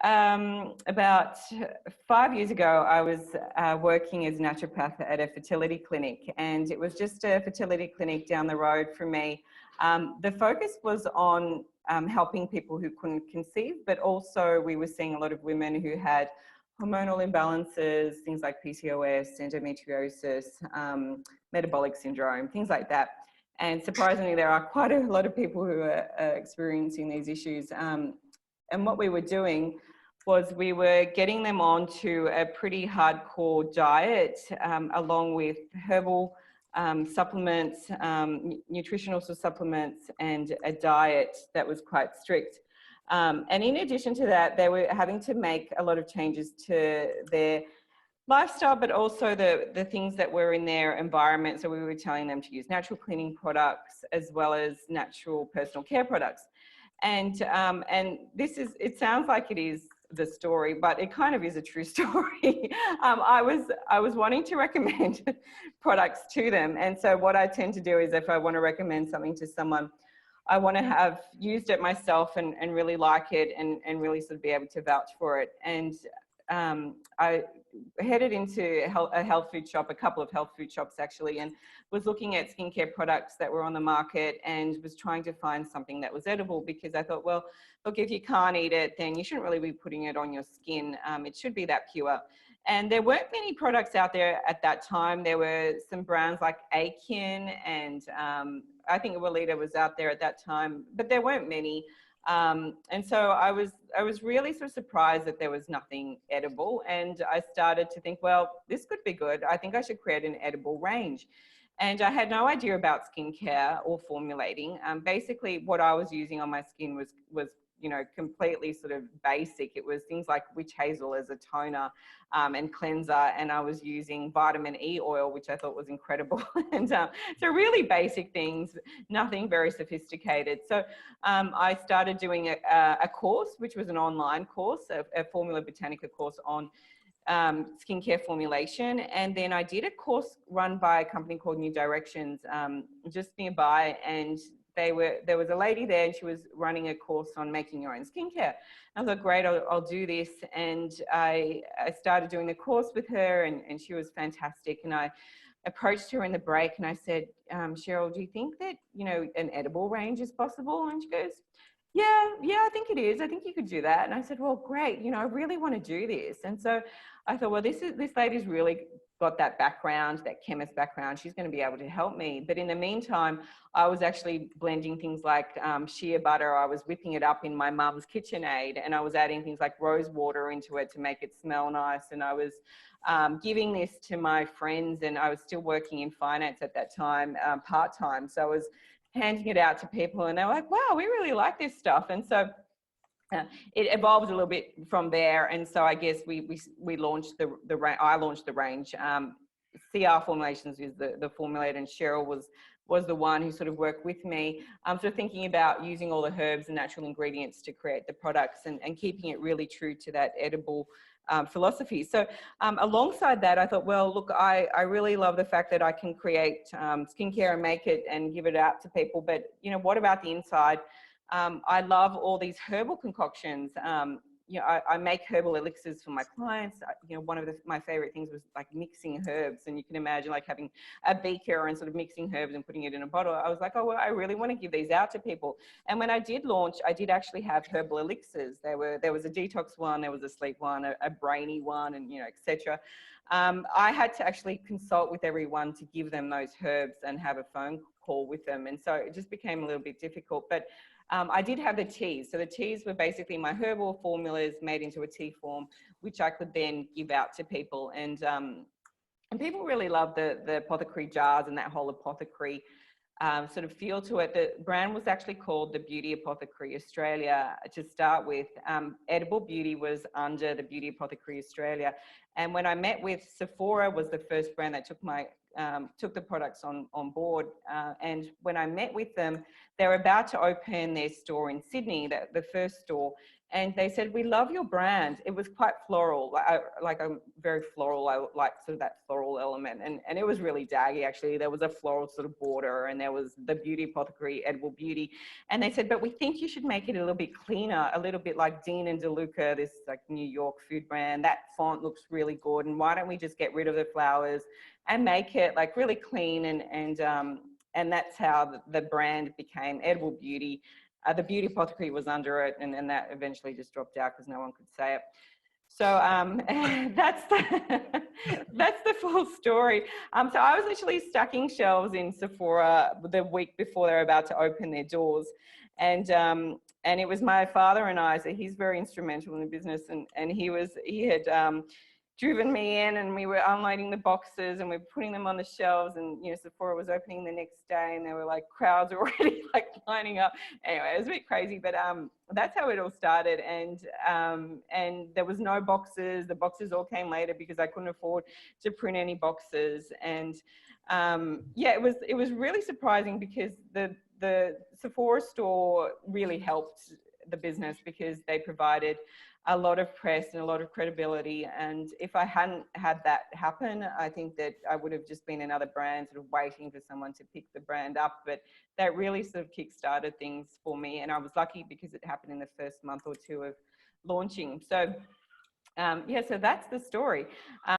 About 5 years ago, I was working as a naturopath at a fertility clinic, and it was just a fertility clinic down the road from me. The focus was on helping people who couldn't conceive, but also we were seeing a lot of women who had hormonal imbalances, things like PCOS, endometriosis, metabolic syndrome, things like that. And surprisingly, there are quite a lot of people who are experiencing these issues. And what we were doing was we were getting them onto a pretty hardcore diet, along with herbal supplements, nutritional supplements, and a diet that was quite strict. And in addition to that, they were having to make a lot of changes to their lifestyle, but also the things that were in their environment. So we were telling them to use natural cleaning products as well as natural personal care products. And this is, it sounds like it is the story, but it kind of is a true story. I was wanting to recommend products to them. And so what I tend to do is if I want to recommend something to someone, I want to have used it myself and really like it and really sort of be able to vouch for it. And I headed into a health food shop, a couple of health food shops actually, and was looking at skincare products that were on the market and was trying to find something that was edible, because I thought, well, look, if you can't eat it, then you shouldn't really be putting it on your skin. It should be that pure. And there weren't many products out there at that time. There were some brands like Akin and I think Weleda was out there at that time, but there weren't many. And so I was really sort of surprised that there was nothing edible. And I started to think, well, this could be good. I think I should create an edible range. And I had no idea about skincare or formulating. Basically, what I was using on my skin was you know, completely sort of basic. It was things like witch hazel as a toner and cleanser. And I was using vitamin E oil, which I thought was incredible. And so really basic things, nothing very sophisticated. So I started doing a course, which was an online course, a Formula Botanica course on skincare formulation. And then I did a course run by a company called New Directions, just nearby, and there was a lady there and she was running a course on making your own skincare. I thought, great, I'll do this. And I started doing the course with her, and she was fantastic. And I approached her in the break and I said, Cheryl, do you think that, you know, an edible range is possible? And she goes, yeah, I think it is. I think you could do that. And I said, well, great. You know, I really want to do this. And so I thought, well, this lady's really got that background, that chemist background. She's going to be able to help me. But in the meantime, I was actually blending things like shea butter. I was whipping it up in my mum's KitchenAid, and I was adding things like rose water into it to make it smell nice. And I was giving this to my friends, and I was still working in finance at that time, part-time. So I was handing it out to people, and they were like, wow, we really like this stuff. And so it evolved a little bit from there. And so I guess we launched I launched the range. CR Formulations is the formulator, and Cheryl was the one who sort of worked with me. So thinking about using all the herbs and natural ingredients to create the products and keeping it really true to that edible philosophy. So alongside that, I thought, well, look, I really love the fact that I can create skincare and make it and give it out to people. But, you know, what about the inside? I love all these herbal concoctions. You know, I make herbal elixirs for my clients. You know, one of my favorite things was like mixing herbs, and you can imagine like having a beaker and sort of mixing herbs and putting it in a bottle. I was like, oh, well, I really want to give these out to people. And when I did launch, I did actually have herbal elixirs. There was a detox one, there was a sleep one, a brainy one, and, you know, etc. I had to actually consult with everyone to give them those herbs and have a phone call with them. And so it just became a little bit difficult. But I did have the teas. So the teas were basically my herbal formulas made into a tea form, which I could then give out to people. And people really loved the apothecary jars and that whole apothecary sort of feel to it. The brand was actually called the Beauty Apothecary Australia to start with. Edible Beauty was under the Beauty Apothecary Australia. And when I met with Sephora, was the first brand that took the products on board. And when I met with them, they were about to open their store in Sydney, the first store. And they said, we love your brand. It was quite floral, like a very floral. I like sort of that floral element. And it was really daggy, actually. There was a floral sort of border, and there was the Beauty Apothecary, Edible Beauty. And they said, but we think you should make it a little bit cleaner, a little bit like Dean and DeLuca, this like New York food brand. That font looks really good. And why don't we just get rid of the flowers and make it like really clean? And that's how the brand became Edible Beauty. The Beauty Apothecary was under it, and that eventually just dropped out because no one could say it. So that's the full story. So I was literally stacking shelves in Sephora the week before they were about to open their doors, and it was my father and I. So he's very instrumental in the business, and he had driven me in, and we were unloading the boxes and we were putting them on the shelves, and Sephora was opening the next day, and there were like crowds already like lining up. Anyway, it was a bit crazy, but that's how it all started. And there was no boxes. The boxes all came later because I couldn't afford to print any boxes. And yeah, it was really surprising because the Sephora store really helped the business because they provided a lot of press and a lot of credibility. And if I hadn't had that happen, I think that I would have just been another brand sort of waiting for someone to pick the brand up. But that really sort of kick-started things for me. And I was lucky because it happened in the first month or two of launching. So yeah, so that's the story.